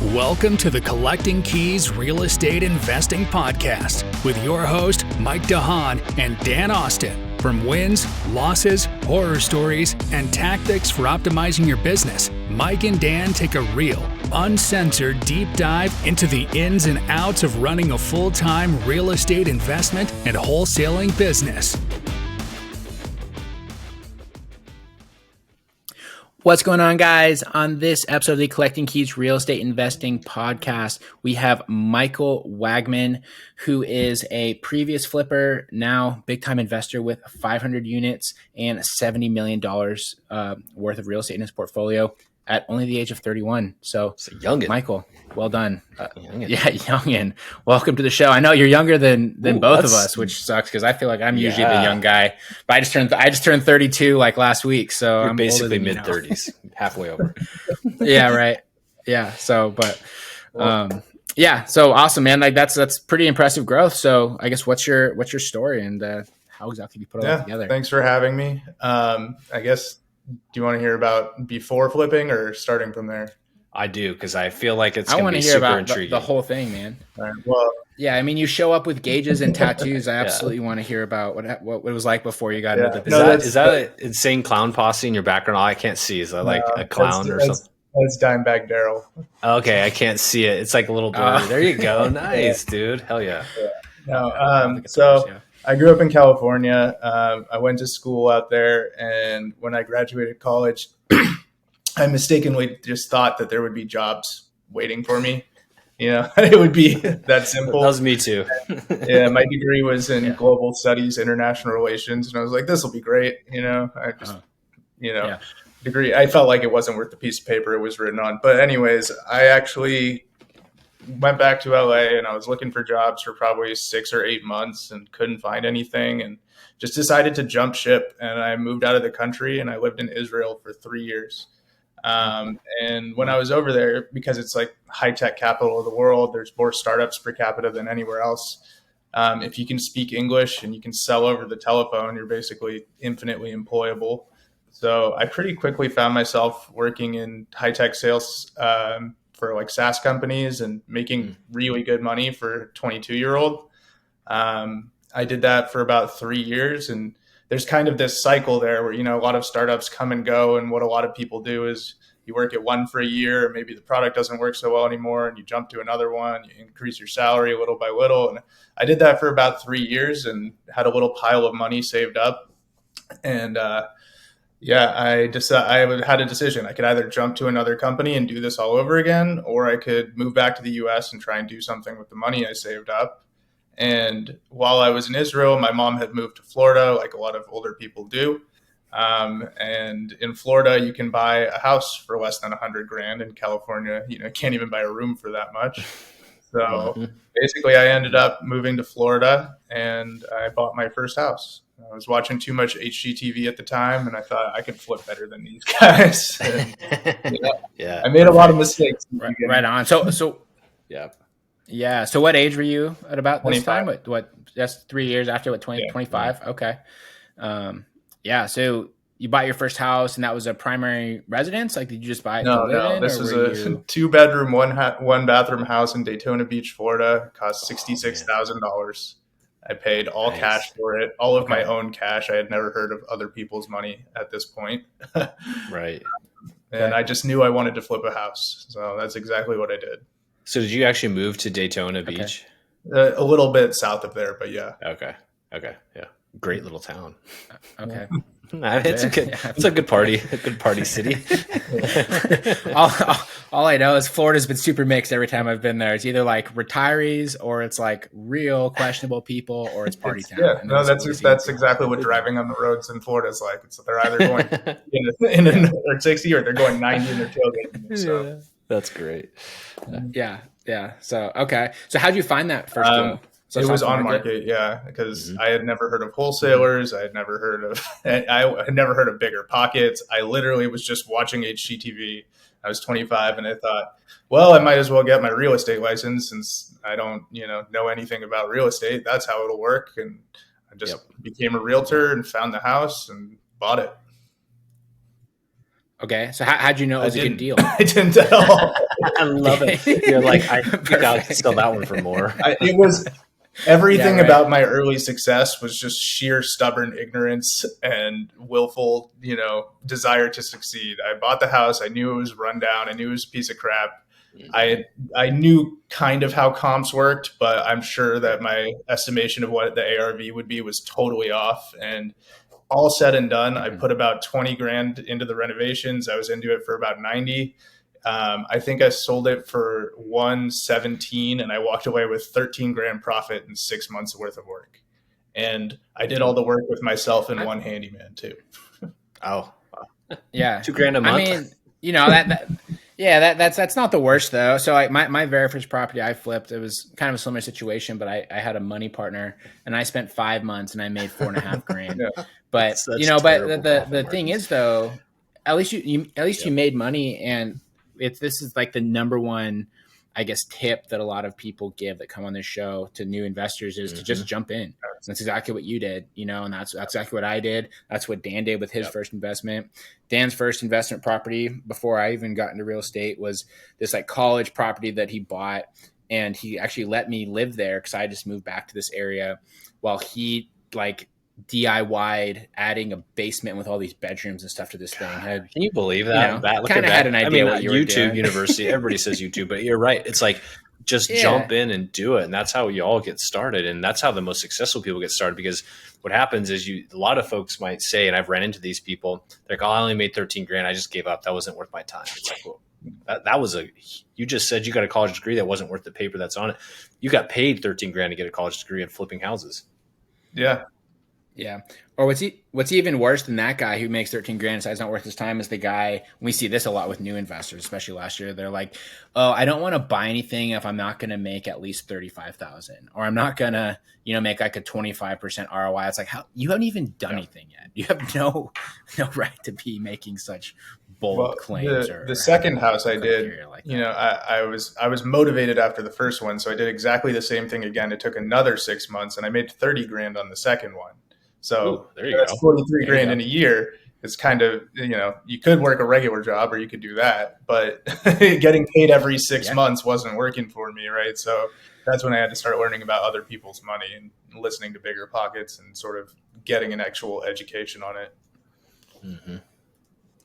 Welcome to the Collecting Keys Real Estate Investing Podcast with your host, Mike DeHaan and Dan Austin. From wins, losses, horror stories, and tactics for optimizing your business, Mike and Dan take a real, uncensored deep dive into the ins and outs of running a full-time real estate investment and wholesaling business. What's going on, guys? On this episode of the Collecting Keys Real Estate Investing Podcast, we have Michael Wagman, who is a previous flipper, now big-time investor with 500 units and $70 million worth of real estate in his portfolio at only the age of 31. So youngin'. Michael, well done. Youngin'. Welcome to the show. I know you're younger than both of us, which sucks because I feel like I'm usually the young guy. But I just turned 32 like last week, so you're I'm basically mid-30s, halfway over. Yeah, right. Yeah. So, so awesome, man. Like that's pretty impressive growth. So, I guess what's your story and how exactly you put all that together? Thanks for having me. I guess. Do you want to hear about before flipping or starting from there? I do, because I feel like it's going to be super intriguing. The whole thing, man. All right, well, yeah, I mean, you show up with gauges and tattoos. I absolutely want to hear about what it was like before you got into the business. Is that an insane clown posse in your background? All I can't see. Is that like a clown or something? That's Dimebag Daryl. Okay, I can't see it. It's like a little blurry. There you go. Nice, dude. Hell yeah. I grew up in California. I went to school out there, and when I graduated college, I mistakenly just thought that there would be jobs waiting for me. You know, it would be that simple. That was me too. Yeah, my degree was in global studies, international relations, and I was like, this will be great. You know, degree. I felt like it wasn't worth the piece of paper it was written on. But anyways, I actually went back to LA and I was looking for jobs for probably 6 or 8 months and couldn't find anything and just decided to jump ship. And I moved out of the country and I lived in Israel for 3 years. And when I was over there, because it's like high tech capital of the world, there's more startups per capita than anywhere else. If you can speak English and you can sell over the telephone, you're basically infinitely employable. So I pretty quickly found myself working in high tech sales, for like SaaS companies and making really good money for a 22-year-old. I did that for about 3 years. And there's kind of this cycle there where, you know, a lot of startups come and go. And what a lot of people do is you work at one for a year, maybe the product doesn't work so well anymore, and you jump to another one, you increase your salary little by little. And I did that for about 3 years and had a little pile of money saved up. And, I had a decision. I could either jump to another company and do this all over again, or I could move back to the US and try and do something with the money I saved up. And while I was in Israel, my mom had moved to Florida, like a lot of older people do. And in Florida, you can buy a house for less than $100,000. In California, you know, can't even buy a room for that much. So basically, I ended up moving to Florida and I bought my first house. I was watching too much HGTV at the time, and I thought I could flip better than these guys. And, I made a lot of mistakes. Right on. So what age were you at about 25. This time? What? That's 3 years after 25. Okay. So you bought your first house, and that was a primary residence. Like, did you just buy it? No. This was a 2-bedroom, one bathroom house in Daytona Beach, Florida. It cost $66,000. I paid all cash for it, all of my own cash. I had never heard of other people's money at this point. Right. And I just knew I wanted to flip a house. So that's exactly what I did. So did you actually move to Daytona Beach? A little bit south of there, but yeah. Okay. Yeah. Great little town. Okay. It's a good party city. all I know is Florida's been super mixed every time I've been there. It's either like retirees or it's like real questionable people or it's party town. Yeah, no, that's exactly what driving on the roads in Florida is like. They're either going in a 60 or they're going 90 in their tailgate. So. Yeah, that's great. Yeah. So, okay. So how'd you find that first deal? So it was on market, because I had never heard of wholesalers. I had never heard of Bigger Pockets. I literally was just watching HGTV. I was 25 and I thought, well, I might as well get my real estate license since I don't, know anything about real estate. That's how it'll work. And I just became a realtor and found the house and bought it. Okay. So how'd you know it was a good deal? I didn't at all. I love it. You're like, I think I'll sell that one for more. It was everything Yeah, right. about my early success was just sheer stubborn ignorance and willful, desire to succeed. I bought the house. I knew it was run down. I knew it was a piece of crap. I knew kind of how comps worked, but I'm sure that my estimation of what the ARV would be was totally off. And all said and done, I put about 20 grand into the renovations. I was into it for about 90. I think I sold it for 117 and I walked away with 13 grand profit in 6 months worth of work. And I did all the work with myself and one handyman too. Oh, Yeah. $2,000 a month. I mean, that's not the worst though. So my very first property I flipped, it was kind of a similar situation, but I had a money partner and I spent 5 months and I made 4.5 grand. Yeah. But the thing is though, at least you made money, and this is like the number one, I guess, tip that a lot of people give that come on this show to new investors is to just jump in. That's exactly what you did, and that's exactly what I did. That's what Dan did with his first investment. Dan's first investment property before I even got into real estate was this like college property that he bought, and he actually let me live there because I just moved back to this area while he like DIY'd adding a basement with all these bedrooms and stuff to this thing. Can you believe that? Kind of had an idea what you were YouTube doing. University, everybody says YouTube, but you're right. It's like just jump in and do it. And that's how you all get started. And that's how the most successful people get started, because what happens is a lot of folks might say, and I've ran into these people, they're like, oh, I only made 13 grand. I just gave up. That wasn't worth my time. It's like, well, you just said you got a college degree that wasn't worth the paper that's on it. You got paid 13 grand to get a college degree in flipping houses. Yeah. Yeah. Or what's even worse than that guy who makes 13 grand and says it's not worth his time is the guy, we see this a lot with new investors, especially last year. They're like, oh, I don't want to buy anything if I'm not going to make at least 35,000, or I'm not going to, make like a 25% ROI. It's like, how you haven't even done anything yet. You have no right to be making such bold claims. The second house I did, like I was motivated after the first one. So I did exactly the same thing again. It took another 6 months and I made 30 grand on the second one. So that's 43 grand in a year. It's kind of, you could work a regular job or you could do that, but getting paid every 6 months wasn't working for me. Right. So that's when I had to start learning about other people's money and listening to Bigger Pockets and sort of getting an actual education on it. Mm-hmm.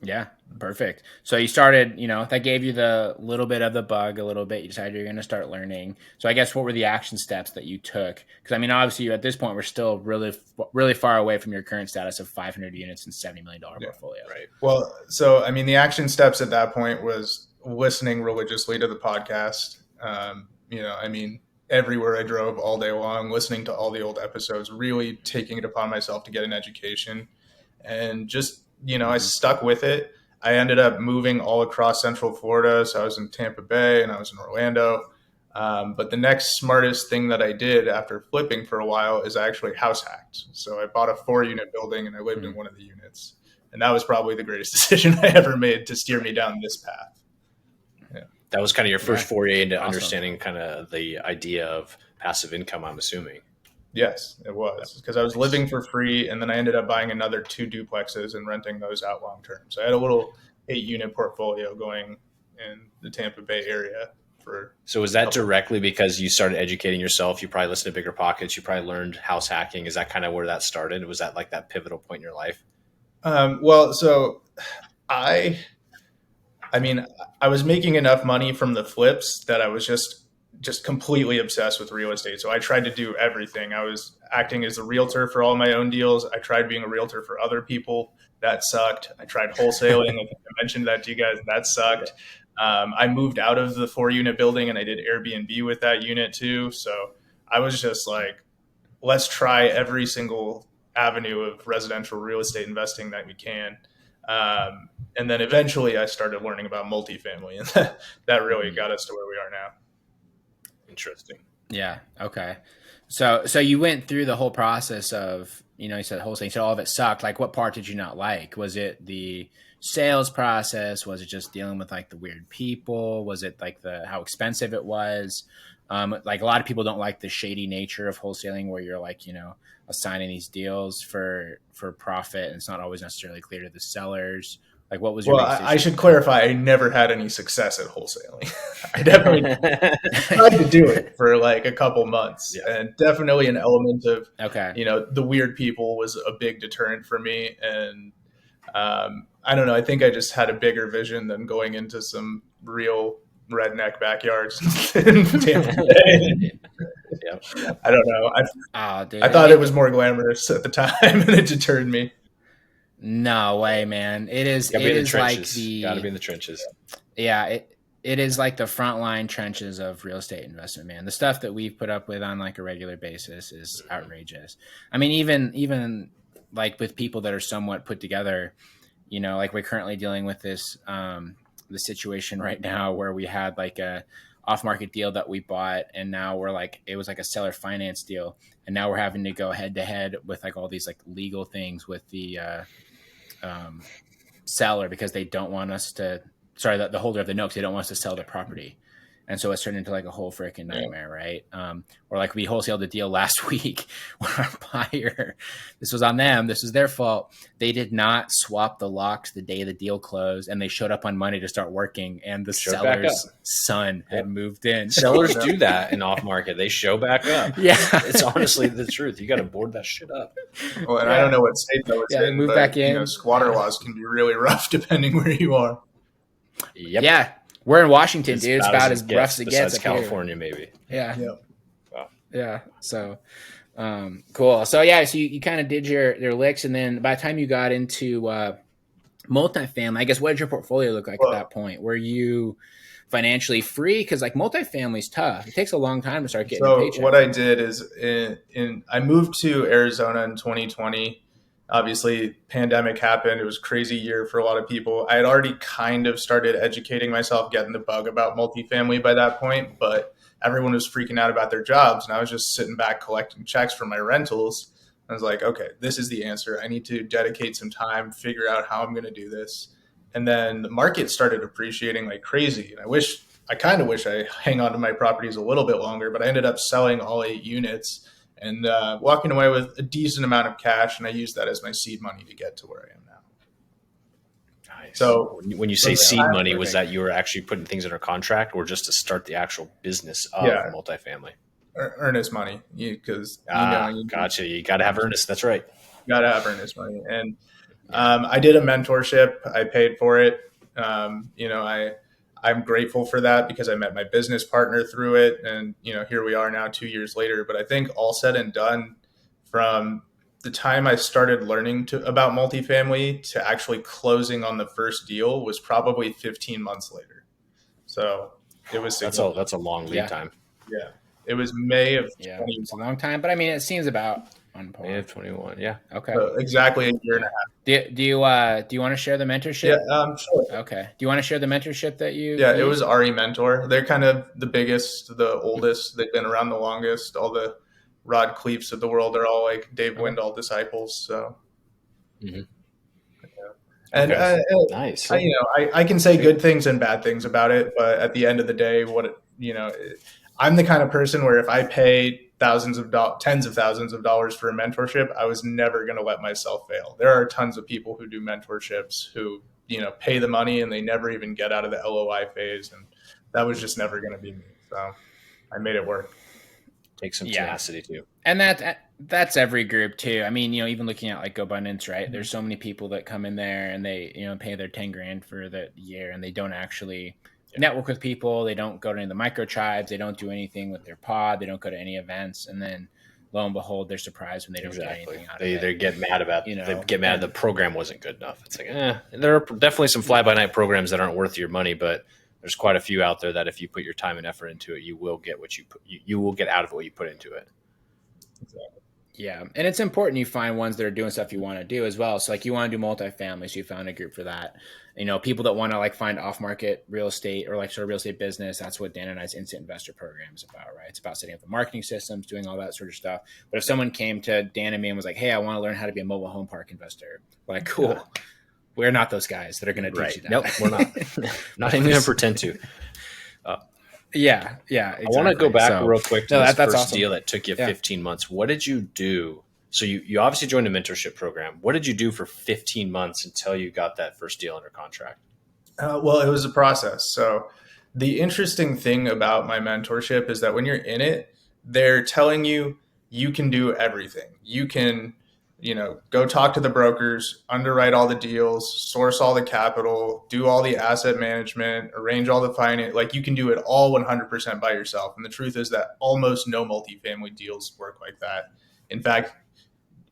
Yeah, perfect. So you started, that gave you the little bit of the bug, a little bit. You decided you're going to start learning. So I guess what were the action steps that you took? Because obviously at this point, we're still really, really far away from your current status of 500 units and $70 million portfolio. Right. Well, so, the action steps at that point was listening religiously to the podcast. Everywhere I drove all day long, listening to all the old episodes, really taking it upon myself to get an education and just, I stuck with it. I ended up moving all across Central Florida. So I was in Tampa Bay and I was in Orlando. But the next smartest thing that I did after flipping for a while is I actually house hacked. So I bought a 4-unit building and I lived in one of the units. And that was probably the greatest decision I ever made to steer me down this path. Yeah. That was kind of your first foray into understanding kind of the idea of passive income, I'm assuming. Yes, it was, because I was living for free, and then I ended up buying another 2 duplexes and renting those out long term. So I had a little 8-unit portfolio going in the Tampa Bay area. So was that directly because you started educating yourself? You probably listened to Bigger Pockets. You probably learned house hacking. Is that kind of where that started? Was that like that pivotal point in your life? Well, so I was making enough money from the flips that I was just completely obsessed with real estate. So I tried to do everything. I was acting as a realtor for all my own deals. I tried being a realtor for other people. That sucked. I tried wholesaling. I think I mentioned that to you guys. That sucked. I moved out of the 4-unit building and I did Airbnb with that unit too. So I was just like, let's try every single avenue of residential real estate investing that we can. And then eventually I started learning about multifamily, and that really got us to where we are now. Interesting. Yeah. Okay. So you went through the whole process of, you said wholesaling, so all of it sucked. Like, what part did you not like? Was it the sales process? Was it just dealing with like the weird people? Was it like how expensive it was? Like a lot of people don't like the shady nature of wholesaling where you're like, assigning these deals for profit and it's not always necessarily clear to the sellers. Like, what was your Well, biggest I issue? should clarify, I never had any success at wholesaling. I definitely tried to do it for like a couple months, and definitely an element of, the weird people was a big deterrent for me. And I don't know. I think I just had a bigger vision than going into some real redneck backyards in Tampa Bay. I don't know. I thought it was more glamorous at the time, and it deterred me. No way, man. It is like gotta be in the trenches. Yeah, it is like the frontline trenches of real estate investment, man. The stuff that we've put up with on like a regular basis is outrageous. I mean, even like with people that are somewhat put together, like we're currently dealing with this the situation right now where we had like a off-market deal that we bought, and now it was like a seller finance deal, and now we're having to go head to head with like all these like legal things with the seller, because they don't want us to, the holder of the note, they don't want us to sell the property. And so it's turned into like a whole freaking nightmare, right? Or like we wholesaled the deal last week where our buyer, this was on them, this was their fault. They did not swap the locks the day the deal closed, and they showed up on Monday to start working, and the seller's son had moved in. Sellers do that in off market. They show back up. Yeah. It's honestly the truth. You got to board that shit up. Well, and I don't know what state that was in, move back in. Squatter laws can be really rough depending where you are. Yep. Yeah. We're in Washington, dude. It's about as rough as it gets. Besides California, maybe. Yeah. Wow. Yeah. So, cool. So you kind of did your licks, and then by the time you got into multifamily, I guess, what did your portfolio look like at that point? Were you financially free? Because like multifamily is tough. It takes a long time to start getting a paycheck. So what I did is I moved to Arizona in 2020. Obviously, pandemic happened. It was a crazy year for a lot of people. I had already kind of started educating myself, getting the bug about multifamily by that point, but everyone was freaking out about their jobs, and I was just sitting back collecting checks for my rentals. I was like, okay, this is the answer. I need to dedicate some time, figure out how I'm going to do this. And then the market started appreciating like crazy. And I kind of wish I hang on to my properties a little bit longer, but I ended up selling all 8 units and walking away with a decent amount of cash. And I used that as my seed money to get to where I am now. Nice. So when you say seed money, was that you were actually putting things under contract, or just to start the actual business of multifamily? Earnest money, because gotcha. You got to have earnest. That's right. You got to have earnest money. And I did a mentorship. I paid for it. I'm grateful for that because I met my business partner through it. And, here we are now 2 years later. But I think all said and done, from the time I started learning about multifamily to actually closing on the first deal was probably 15 months later. So it was that's a long lead time. Yeah. It was May of 21. It's a long time, but I mean, it seems about on point. May of 21. Yeah. Okay. So exactly a year and a half. Do you want to share the mentorship? Yeah. Sure. Okay. Do you want to share the mentorship that you? Yeah, it was RE Mentor. They're kind of the biggest, the oldest. They've been around the longest. All the Rod Cleefs of the world are all like Dave Windall disciples. So. Mm-hmm. And nice. I can say good things and bad things about it, but at the end of the day, I'm the kind of person where if I pay tens of thousands of dollars for a mentorship, I was never going to let myself fail. There are tons of people who do mentorships who, pay the money and they never even get out of the LOI phase. And that was just never going to be me. So I made it work. Take some tenacity too. And that's every group too. I mean, even looking at like GoAbundance, right? There's so many people that come in there and they, pay their 10 grand for the year, and they don't actually network with people. They don't go to any of the micro tribes. They don't do anything with their pod. They don't go to any events. And then lo and behold, they're surprised when they don't get anything out of it. They get mad about, they get mad the program wasn't good enough. It's like, there are definitely some fly-by-night programs that aren't worth your money, but there's quite a few out there that if you put your time and effort into it, you will get what you will get out of what you put into it. Exactly. Yeah. And it's important you find ones that are doing stuff you want to do as well. So like you want to do multifamily, so you found a group for that. People that want to like find off-market real estate or like sort of real estate business. That's what Dan and I's Instant Investor program is about, right? It's about setting up the marketing systems, doing all that sort of stuff. But if someone came to Dan and me and was like, hey, I want to learn how to be a mobile home park investor, we're like, cool. We're not those guys that are going to teach you that. Nope, we're not. Not even going to pretend to. Yeah, exactly. I want to go back real quick to this first awesome. deal that took you 15 months. What did you do So you obviously joined a mentorship program. What did you do for 15 months until you got that first deal under contract? Well, it was a process. So the interesting thing about my mentorship is that when you're in it, they're telling you you can do everything. You can, go talk to the brokers, underwrite all the deals, source all the capital, do all the asset management, arrange all the finance. Like you can do it all 100% by yourself. And the truth is that almost no multifamily deals work like that. In fact,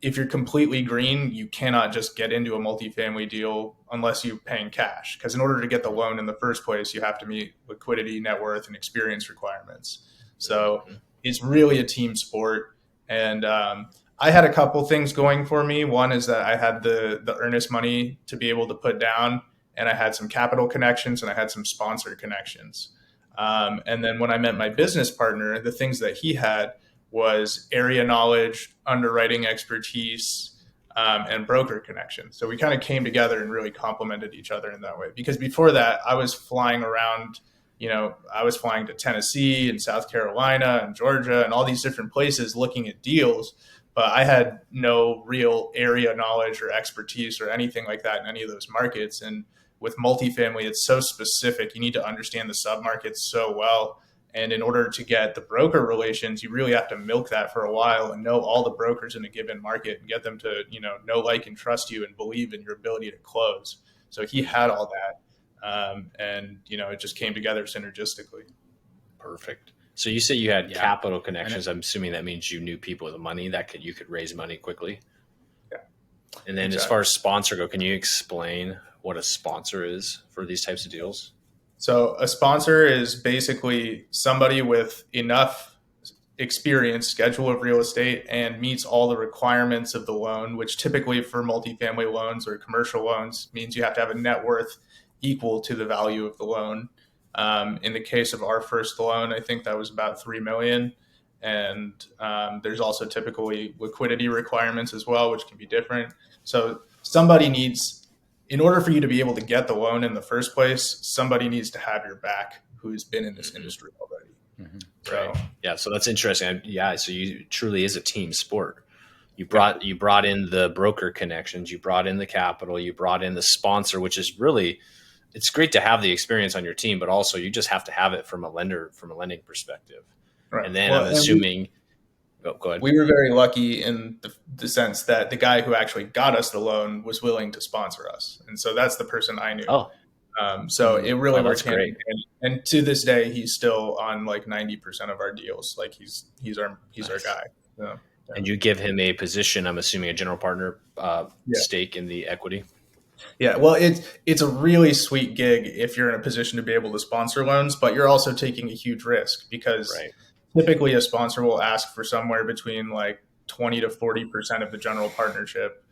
if you're completely green, you cannot just get into a multifamily deal unless you're paying cash. Because in order to get the loan in the first place, you have to meet liquidity, net worth, and experience requirements. So it's really a team sport. And I had a couple things going for me. One is that I had the earnest money to be able to put down, and I had some capital connections, and I had some sponsor connections. And then when I met my business partner, the things that he had was area knowledge, underwriting expertise, and broker connection. So we kind of came together and really complemented each other in that way. Because before that, I was flying around, I was flying to Tennessee and South Carolina and Georgia and all these different places looking at deals, but I had no real area knowledge or expertise or anything like that in any of those markets. And with multifamily, it's so specific. You need to understand the submarkets so well. And in order to get the broker relations, you really have to milk that for a while and know all the brokers in a given market and get them to, know, like, and trust you and believe in your ability to close. So he had all that. And, it just came together synergistically. Perfect. So you say you had capital connections. I'm assuming that means you knew people with money that you could raise money quickly. Yeah. And then as far as sponsor go, can you explain what a sponsor is for these types of deals? So a sponsor is basically somebody with enough experience, schedule of real estate, and meets all the requirements of the loan, which typically for multifamily loans or commercial loans means you have to have a net worth equal to the value of the loan. In the case of our first loan, I think that was about $3 million. And there's also typically liquidity requirements as well, which can be different. So somebody needs, in order for you to be able to get the loan in the first place, somebody needs to have your back who's been in this industry already. Mm-hmm. So, right. Yeah. So that's interesting. Yeah. So you truly is a team sport. You brought in the broker connections, you brought in the capital, you brought in the sponsor, which is really, it's great to have the experience on your team, but also you just have to have it from a lending perspective. Right. And then I'm assuming, go ahead. We were very lucky in the sense that the guy who actually got us the loan was willing to sponsor us. And so that's the person I knew. Oh, so it really worked great. And to this day, he's still on like 90% of our deals. Like he's our guy. So, yeah. And you give him a position, I'm assuming a general partner stake in the equity. Yeah, well, it's a really sweet gig if you're in a position to be able to sponsor loans, but you're also taking a huge risk because typically a sponsor will ask for somewhere between like 20 to 40% of the general partnership.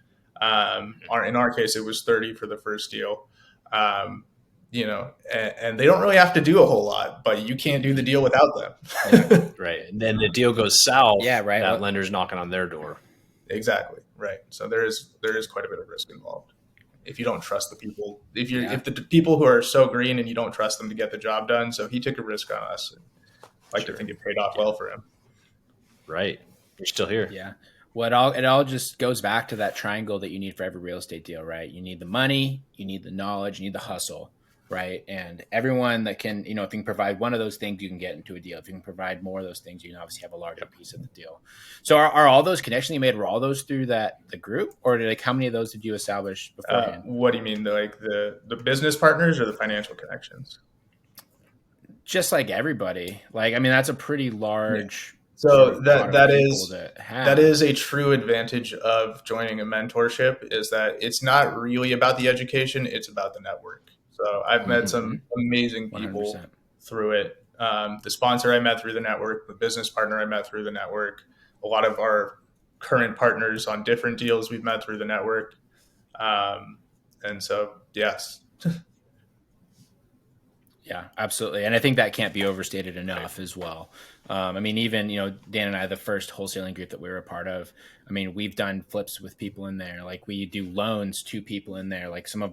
In our case, it was 30 for the first deal. And they don't really have to do a whole lot, but you can't do the deal without them. Right. And then the deal goes south. Yeah, right. That lender's knocking on their door. Exactly. Right. So there is quite a bit of risk involved. If you don't trust the people, if the people who are so green and you don't trust them to get the job done. So he took a risk on us. And I like to think it paid off well for him. Right. You're still here. Yeah. Well, it all just goes back to that triangle that you need for every real estate deal, right? You need the money, you need the knowledge, you need the hustle, right? And everyone that can, if you can provide one of those things, you can get into a deal. If you can provide more of those things, you can obviously have a larger piece of the deal. So are all those connections you made, were all those through the group, or how many of those did you establish beforehand? What do you mean? The business partners or the financial connections? Just like everybody. That's a pretty large. Yeah. So that is a true advantage of joining a mentorship, is that it's not really about the education, it's about the network. So I've met some amazing people 100%. Through it. The sponsor I met through the network, the business partner I met through the network, a lot of our current partners on different deals we've met through the network. And so, yes. Yeah, absolutely. And I think that can't be overstated enough as well. Even, Dan and I, the first wholesaling group that we were a part of, we've done flips with people in there. Like we do loans to people in there. Like a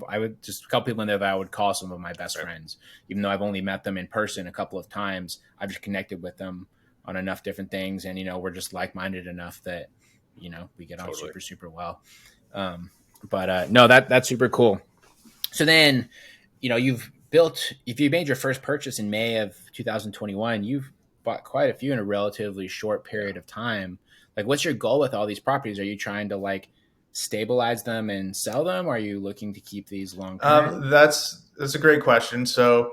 couple people in there that I would call some of my best friends, even though I've only met them in person a couple of times. I've just connected with them on enough different things. And, we're just like-minded enough that, we get on Totally. super well. But no, that's super cool. So then, if you made your first purchase in May of 2021, you've bought quite a few in a relatively short period of time. Like, what's your goal with all these properties? Are you trying to like stabilize them and sell them? Or are you looking to keep these long term? That's a great question. So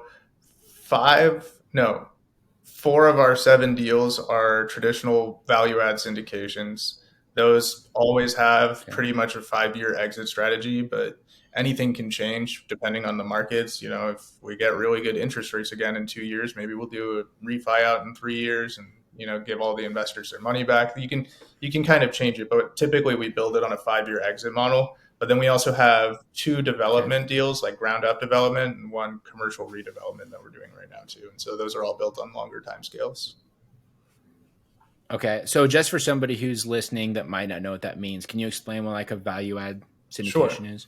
4 of our 7 deals are traditional value add syndications. Those always have pretty much a 5-year exit strategy, but anything can change depending on the markets. If we get really good interest rates again in 2 years, maybe we'll do a refi out in 3 years and give all the investors their money back. You can kind of change it, but typically we build it on a 5-year exit model. But then we also have 2 development deals, like ground up development, and 1 commercial redevelopment that we're doing right now too. And so those are all built on longer timescales. Okay. So just for somebody who's listening that might not know what that means, can you explain what like a value add syndication is?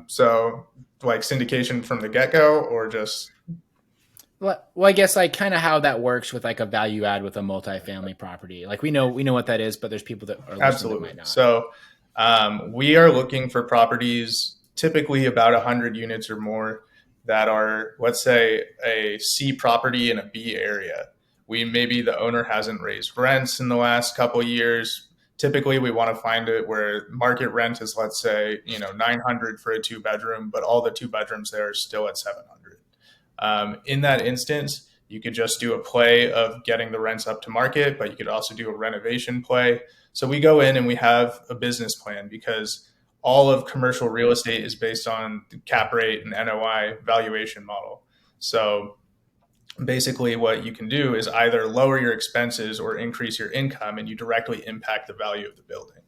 So like syndication from the get-go, or just... Well, I guess like kind of how that works with like a value add with a multifamily property. Like we know what that is, but there's people that are listening that might not. So we are looking for properties, typically about 100 units or more, that are, let's say, a C property in a B area. Maybe the owner hasn't raised rents in the last couple of years. Typically, we want to find it where market rent is, let's say, $900 for a 2-bedroom, but all the 2 bedrooms there are still at $700. In that instance, you could just do a play of getting the rents up to market, but you could also do a renovation play. So we go in and we have a business plan, because all of commercial real estate is based on the cap rate and NOI valuation model. So basically what you can do is either lower your expenses or increase your income, and you directly impact the value of the building.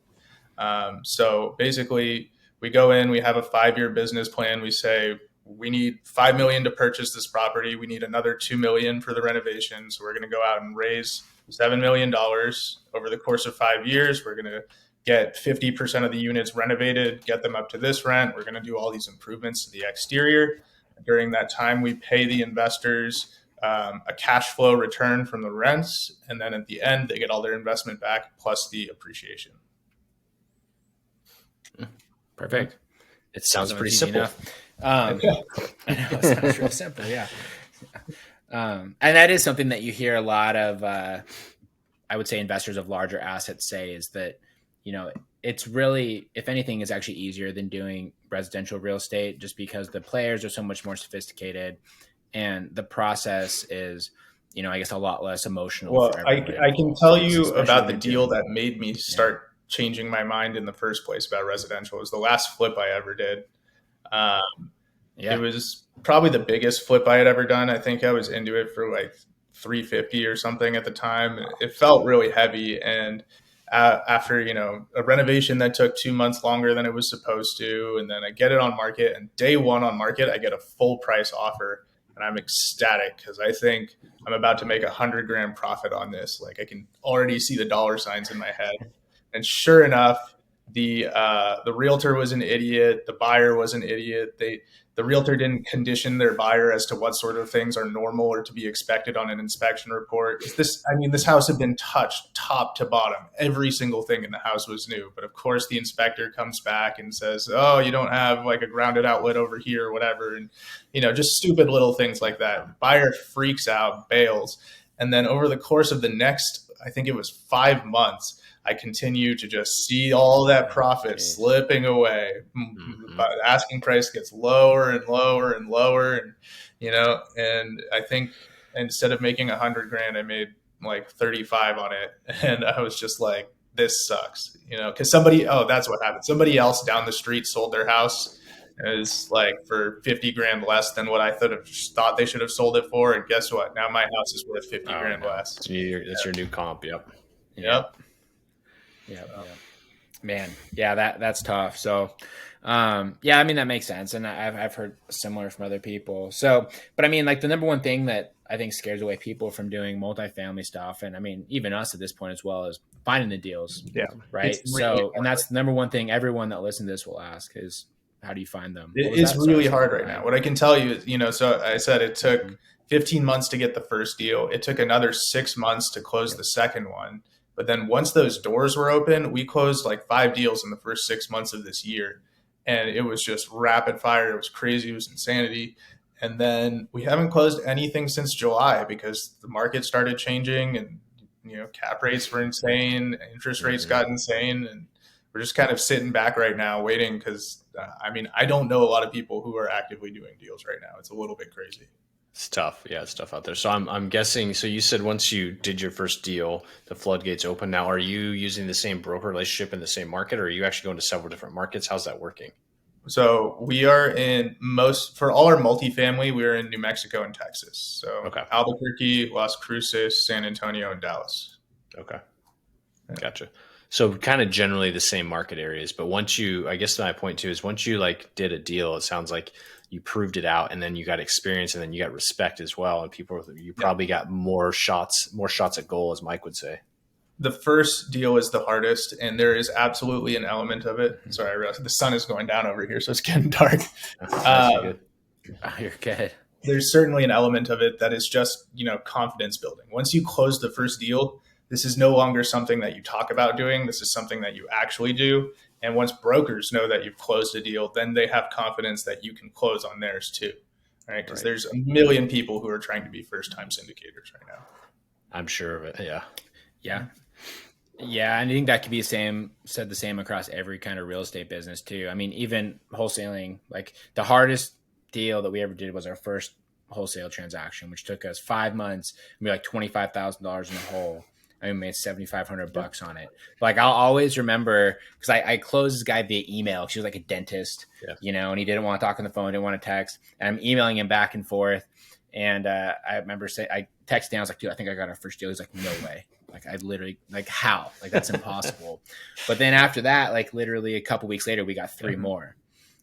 So basically we go in, we have a 5-year business plan. We say, we need $5 million to purchase this property. We need another $2 million for the renovations. So we're going to go out and raise $7 million over the course of 5 years. We're going to get 50% of the units renovated, get them up to this rent. We're going to do all these improvements to the exterior. During that time, we pay the investors a cash flow return from the rents. And then at the end, they get all their investment back plus the appreciation. Perfect. It sounds pretty simple. I know, it sounds real simple. Yeah. And that is something that you hear a lot of, I would say, investors of larger assets say, is that, it's really, if anything, is actually easier than doing residential real estate, just because the players are so much more sophisticated and the process is, I guess, a lot less emotional. Well, I can tell you about the deal that made me start changing my mind in the first place about residential. It was the last flip I ever did. It was probably the biggest flip I had ever done. I think I was into it for like $350 or something at the time. It felt really heavy. And after, a renovation that took 2 months longer than it was supposed to, and then I get it on market, and day 1 on market, I get a full price offer, and I'm ecstatic because I think I'm about to make $100,000 profit on this. Like, I can already see the dollar signs in my head. And sure enough, the realtor was an idiot. The buyer was an idiot. The realtor didn't condition their buyer as to what sort of things are normal or to be expected on an inspection report. This house had been touched top to bottom. Every single thing in the house was new. But of course, the inspector comes back and says, "Oh, you don't have like a grounded outlet over here," or whatever. And, just stupid little things like that. Buyer freaks out, bails. And then over the course of the next, I think it was 5 months, I continue to just see all that profit slipping away. But the asking price gets lower and lower and lower. And, and I think instead of making $100,000, I made like 35 on it. And I was just like, this sucks, because that's what happened. Somebody else down the street sold their house. It was like for 50 grand less than what I thought they should have sold it for. And guess what? Now my house is worth 50 grand less. That's your new comp. Yep. Man. Yeah, that's tough. So, that makes sense. And I've heard similar from other people. So, but like the number one thing that I think scares away people from doing multifamily stuff, and even us at this point as well, is finding the deals. Yeah. Right. So, and that's the number one thing everyone that listens to this will ask is, how do you find them? It's really hard right now. What I can tell you is, so I said it took 15 months to get the first deal. It took another 6 months to close the second one. But then once those doors were open, we closed like 5 deals in the first 6 months of this year. And it was just rapid fire. It was crazy. It was insanity. And then we haven't closed anything since July because the market started changing and, cap rates were insane. Interest rates got insane. And we're just kind of sitting back right now waiting because, I don't know a lot of people who are actively doing deals right now. It's a little bit crazy. It's tough. Yeah, it's tough out there. So I'm guessing, so you said once you did your first deal, the floodgates open. Now, are you using the same broker relationship in the same market, or are you actually going to several different markets? How's that working? So we are for all our multifamily, we're in New Mexico and Texas. So Okay. Albuquerque, Las Cruces, San Antonio, and Dallas. Okay. Gotcha. So kind of generally the same market areas, but I guess my point too is once you like did a deal, it sounds like you proved it out and then you got experience and then you got respect as well. And you probably got more shots at goal, as Mike would say. The first deal is the hardest, and there is absolutely an element of it. Sorry, I realized the sun is going down over here, so it's getting dark. Good. Oh, you're good. There's certainly an element of it that is just, confidence building. Once you close the first deal, this is no longer something that you talk about doing. This is something that you actually do. And once brokers know that you've closed a deal, then they have confidence that you can close on theirs too. Right? Because there's a million people who are trying to be first-time syndicators right now. I'm sure of it. Yeah. Yeah. Yeah. And I think that could be said the same across every kind of real estate business too. I mean, even wholesaling, like the hardest deal that we ever did was our first wholesale transaction, which took us 5 months. We were like $25,000 in the hole. I mean, we made $7,500 on it. Like I'll always remember because I closed this guy via email. She was like a dentist, and he didn't want to talk on the phone, didn't want to text. And I'm emailing him back and forth. And I remember I texted him. I was like, dude, I think I got our first deal. He's like, no way. Like I literally, like how? Like that's impossible. But then after that, like literally a couple weeks later, we got 3 more.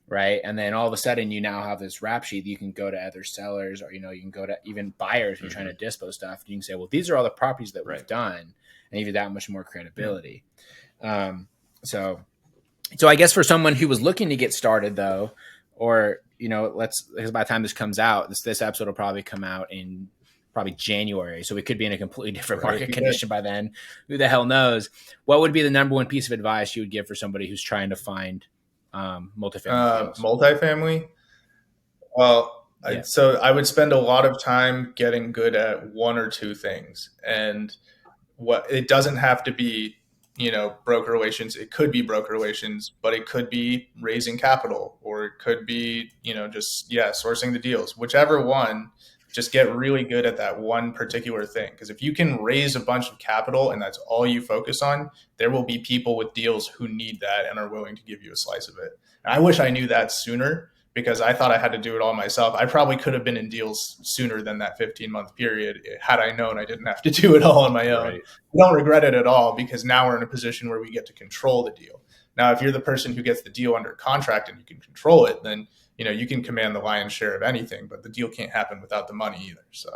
Right. And then all of a sudden you now have this rap sheet. You can go to other sellers or, you can go to even buyers who are trying to dispo stuff. You can say, well, these are all the properties that we've done and even that much more credibility. So I guess for someone who was looking to get started though, or, because by the time this comes out, this episode will probably come out in probably January. So we could be in a completely different market condition by then. Who the hell knows? What would be the number one piece of advice you would give for somebody who's trying to find multifamily? Multifamily. Well, so I would spend a lot of time getting good at one or two things, and it doesn't have to be, broker relations. It could be broker relations, but it could be raising capital, or it could be, sourcing the deals. Whichever one, just get really good at that one particular thing. Because if you can raise a bunch of capital and that's all you focus on, there will be people with deals who need that and are willing to give you a slice of it. And I wish I knew that sooner because I thought I had to do it all myself. I probably could have been in deals sooner than that 15-month period had I known I didn't have to do it all on my own. Right. I don't regret it at all because now we're in a position where we get to control the deal. Now, if you're the person who gets the deal under contract and you can control it, then you can command the lion's share of anything, but the deal can't happen without the money either. So,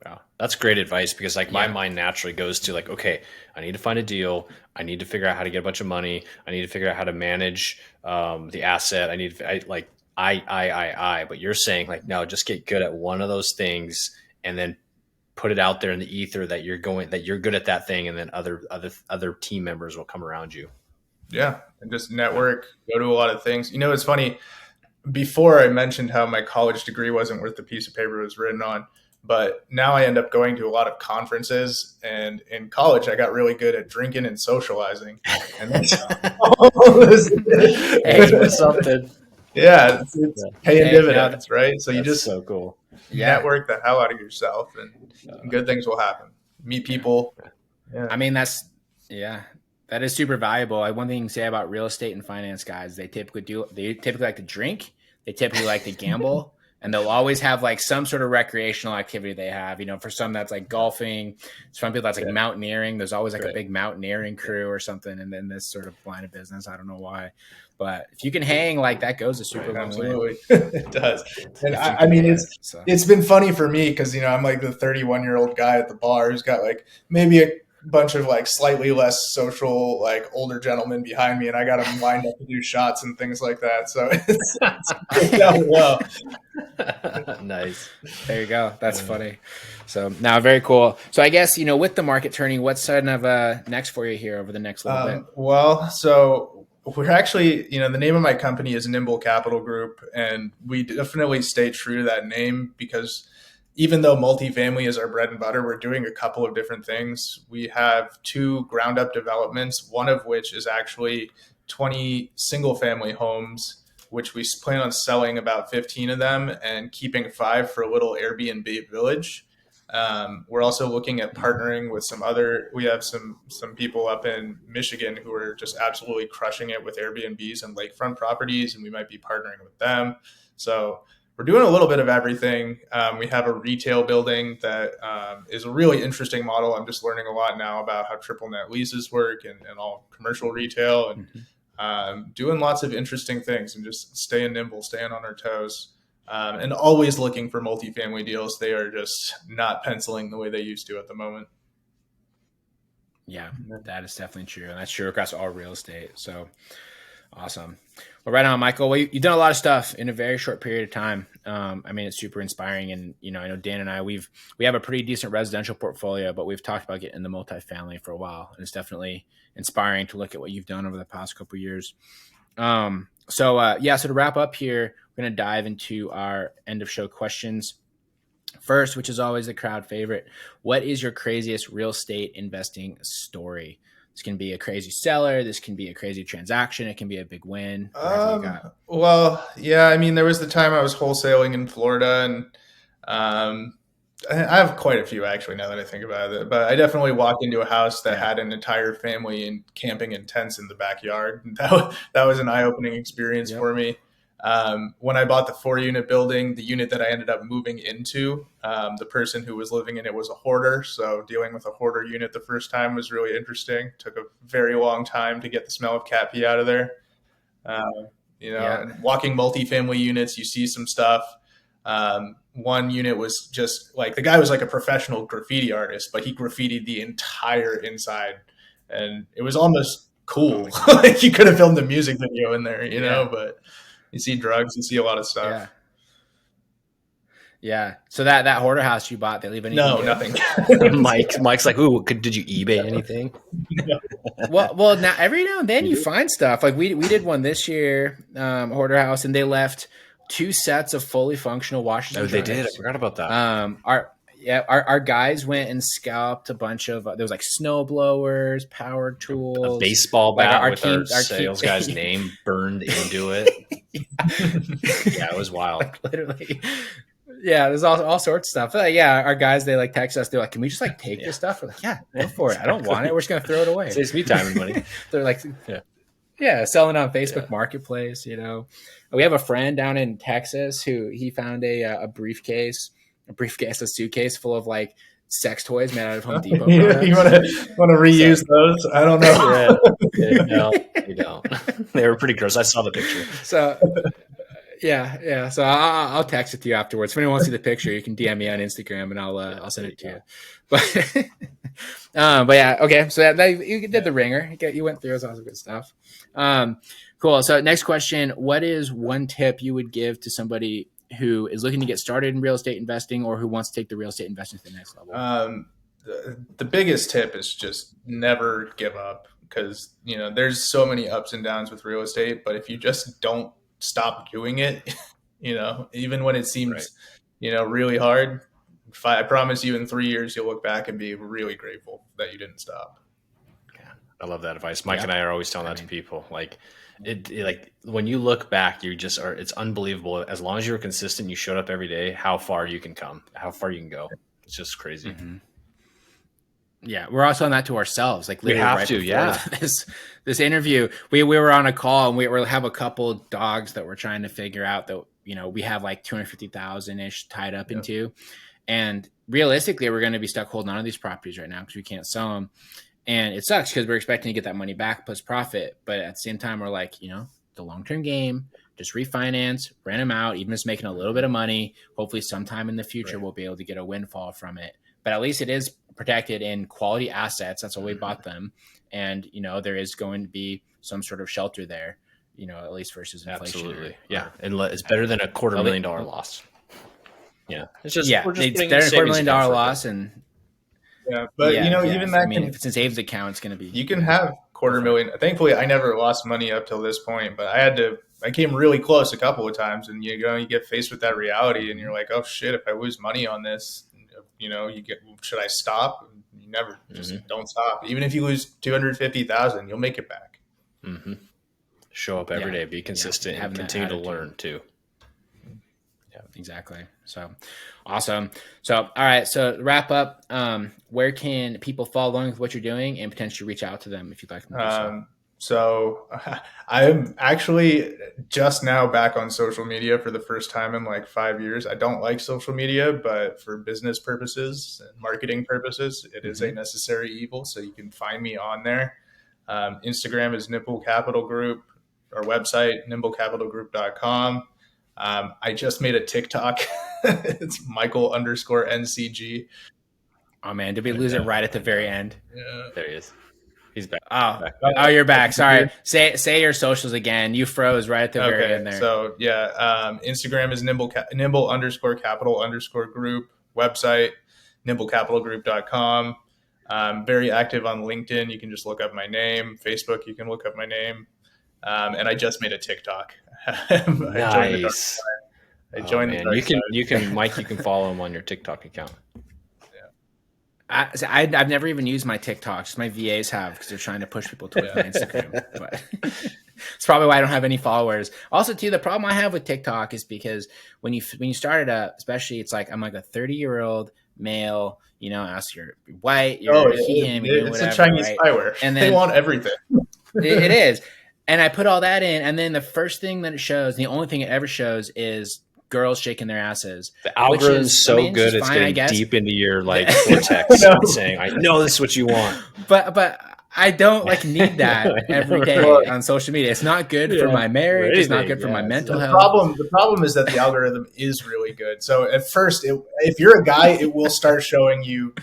Wow, that's great advice because my mind naturally goes to like, okay, I need to find a deal. I need to figure out how to get a bunch of money. I need to figure out how to manage the asset. But you're saying like, no, just get good at one of those things and then put it out there in the ether that you're good at that thing. And then other team members will come around you. Yeah. And just network, go to a lot of things. It's funny. Before I mentioned how my college degree wasn't worth the piece of paper it was written on, but now I end up going to a lot of conferences. And in college, I got really good at drinking and socializing. And that's something. Yeah, it's paying dividends, right? So you just so cool. Network the hell out of yourself, and good things will happen. Meet people. Yeah. I mean, that is super valuable. One thing you can say about real estate and finance guys, they typically like to drink. They typically like to gamble, and they'll always have like some sort of recreational activity they have. For some that's like golfing. Some people that's like mountaineering. There's always like a big mountaineering crew or something. And then this sort of line of business, I don't know why, but if you can hang, like that goes a super long way. It does. And it's been funny for me because I'm like the 31-year-old guy at the bar who's got like maybe bunch of like slightly less social, like older gentlemen behind me, and I got them lined up to do shots and things like that. So it's worked out well. Nice. There you go. That's funny. So now, very cool. So I guess, with the market turning, what's kind of next for you here over the next little bit? Well, so we're actually, the name of my company is Nimble Capital Group, and we definitely stay true to that name because even though multifamily is our bread and butter, we're doing a couple of different things. We have 2 ground up developments, one of which is actually 20 single family homes, which we plan on selling about 15 of them and keeping 5 for a little Airbnb village. We're also looking at partnering with we have some people up in Michigan who are just absolutely crushing it with Airbnbs and lakefront properties, and we might be partnering with them. So we're doing a little bit of everything. We have a retail building that is a really interesting model. I'm just learning a lot now about how triple net leases work and all commercial retail, and doing lots of interesting things and just staying nimble, staying on our toes. And always looking for multifamily deals. They are just not penciling the way they used to at the moment. Yeah, that is definitely true. And that's true across all real estate. So awesome. Well, right on, Michael. Well, you've done a lot of stuff in a very short period of time. It's super inspiring. And, I know Dan and I, we have a pretty decent residential portfolio, but we've talked about getting into multifamily for a while. And it's definitely inspiring to look at what you've done over the past couple of years. So to wrap up here, we're going to dive into our end of show questions. First, which is always the crowd favorite. What is your craziest real estate investing story? This can be a crazy seller. This can be a crazy transaction. It can be a big win. Well, yeah, there was the time I was wholesaling in Florida, and I have quite a few actually now that I think about it, but I definitely walked into a house that had an entire family and camping in tents in the backyard. That was an eye-opening experience for me. When I bought the 4-unit building, the unit that I ended up moving into, the person who was living in it was a hoarder. So dealing with a hoarder unit the first time was really interesting. Took a very long time to get the smell of cat pee out of there. And walking multifamily units, you see some stuff. One unit was just like, the guy was like a professional graffiti artist, but he graffitied the entire inside, and it was almost cool. Like you could have filmed a music video in there, but you see drugs, you see a lot of stuff. Yeah. So that hoarder house you bought, they leave anything? No, nothing. Mike's like, ooh, did you eBay anything? Well, now every now and then you find stuff. Like we did one this year, hoarder house, and they left 2 sets of fully functional washers. Oh, they did. I forgot about that. Our guys went and scalped a bunch of, there was like snow blowers, power tools, a baseball bat like with our sales guy's name burned into it. Yeah, it was wild. Like, literally. Yeah, there's all sorts of stuff. Our guys, they like text us. They're like, "Can we just like take this stuff?" We're like, "Yeah, go for it. I don't want it. We're just gonna throw it away." Saves me time and money. They're like, selling on Facebook Marketplace. We have a friend down in Texas who he found a suitcase full of like sex toys made out of Home Depot. You want to reuse those? I don't know. No, you don't. They were pretty gross. I saw the picture. So. Yeah. So I'll text it to you afterwards. If anyone wants to see the picture, you can DM me on Instagram and I'll send it to you. But yeah, okay. So you did the ringer. You went through all good stuff. Cool. So next question: what is one tip you would give to somebody who is looking to get started in real estate investing or who wants to take the real estate investing to the next level? The biggest tip is just never give up, because there's so many ups and downs with real estate. But if you just don't stop doing it, even when it seems, really hard, I promise you in 3 years, you'll look back and be really grateful that you didn't stop. Yeah, I love that advice. Mike and I are always telling that to people. Like when you look back, you just are, it's unbelievable. As long as you're consistent, you showed up every day, how far you can come, how far you can go. It's just crazy. Mm-hmm. Yeah, we're also on that to ourselves. Like literally, we have to. This interview, we were on a call and we have a couple dogs that we're trying to figure out that we have like 250,000 ish tied up into, and realistically, we're going to be stuck holding on to these properties right now because we can't sell them, and it sucks because we're expecting to get that money back plus profit, but at the same time, we're like, the long term game. just refinance, rent them out, even just making a little bit of money. Hopefully sometime in the future, we'll be able to get a windfall from it. But at least it is protected in quality assets. That's why we bought them. And, there is going to be some sort of shelter there, at least versus inflation. Absolutely. Yeah. And it's better than a $250,000 loss. Yeah. It's just, they're a $250,000 loss. And but even that, if it's an savings account, it's going to be, you can have $250,000. Thankfully, I never lost money up till this point, but I came really close a couple of times, and you get faced with that reality, and you're like, oh shit, if I lose money on this, should I stop? You never just don't stop. Even if you lose $250,000, you'll make it back. Mm-hmm. Show up every day, be consistent, and continue to learn too. Yeah, exactly. So awesome. So, all right. So to wrap up, where can people follow along with what you're doing and potentially reach out to them if you'd like them to do so? So I'm actually just now back on social media for the first time in like 5 years. I don't like social media, but for business purposes and marketing purposes, it is a necessary evil. So you can find me on there. Instagram is Nimble Capital Group. Our website, nimblecapitalgroup.com. I just made a TikTok. It's Michael_NCG. Oh man, did we lose it right at the very end? Yeah. There he is. He's back. Oh, you're back. Sorry. Say your socials again. You froze right at the very end there. So Instagram is nimble_capital_group. Website, nimblecapitalgroup.com. Very active on LinkedIn. You can just look up my name. Facebook, you can look up my name. And I just made a TikTok. Nice. I joined the dark side. You can follow him on your TikTok account. I've never even used my TikTok. Just my VAs have, because they're trying to push people towards my Instagram. But it's probably why I don't have any followers. Also, too, the problem I have with TikTok is because when you start it up, especially, it's like I'm like a 30-year-old male. Ask you're white, you're him, it's whatever, a Chinese right? spyware, and they want everything. It is, and I put all that in, and then the first thing that it shows, the only thing it ever shows, is girls shaking their asses. The algorithm's so good, it's getting deep into your cortex, saying, "I know this is what you want." But I don't need that every day on social media. It's not good for my marriage. It's not good for my mental health. The problem is that the algorithm is really good. So at first, if you're a guy, it will start showing you,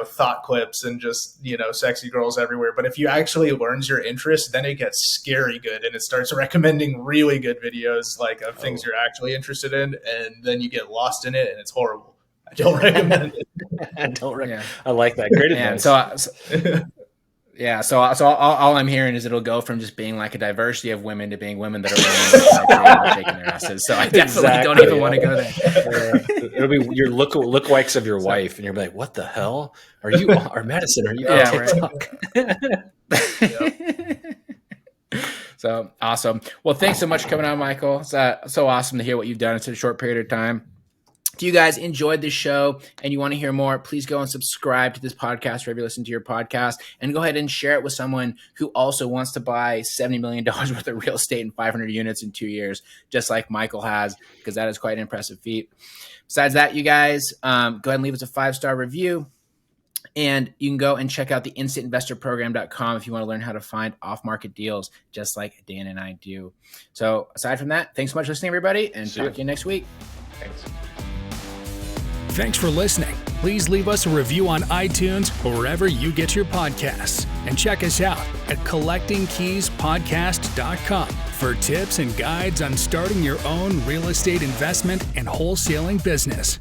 thought clips and just, sexy girls everywhere. But if you actually learns your interest, then it gets scary good, and it starts recommending really good videos of things you're actually interested in, and then you get lost in it, and it's horrible. I don't recommend it. I like that. Great advice. Yeah, so all I'm hearing is it'll go from just being like a diversity of women to being women that are shaking their asses. So I definitely don't even want to go there. It'll be your lookalikes of your wife, and you're like, "What the hell are you?" Or Madison, are you on TikTok? So awesome. Well, thanks so much for coming on, Michael. It's so awesome to hear what you've done in such a short period of time. If you guys enjoyed this show and you want to hear more, please go and subscribe to this podcast wherever you listen to your podcast, and go ahead and share it with someone who also wants to buy $70 million worth of real estate and 500 units in 2 years, just like Michael has, because that is quite an impressive feat. Besides that, you guys, go ahead and leave us a 5-star review. And you can go and check out the instantinvestorprogram.com if you want to learn how to find off-market deals, just like Dan and I do. So aside from that, thanks so much for listening, everybody, and talk to you next week. Thanks for listening. Please leave us a review on iTunes or wherever you get your podcasts. And check us out at collectingkeyspodcast.com for tips and guides on starting your own real estate investment and wholesaling business.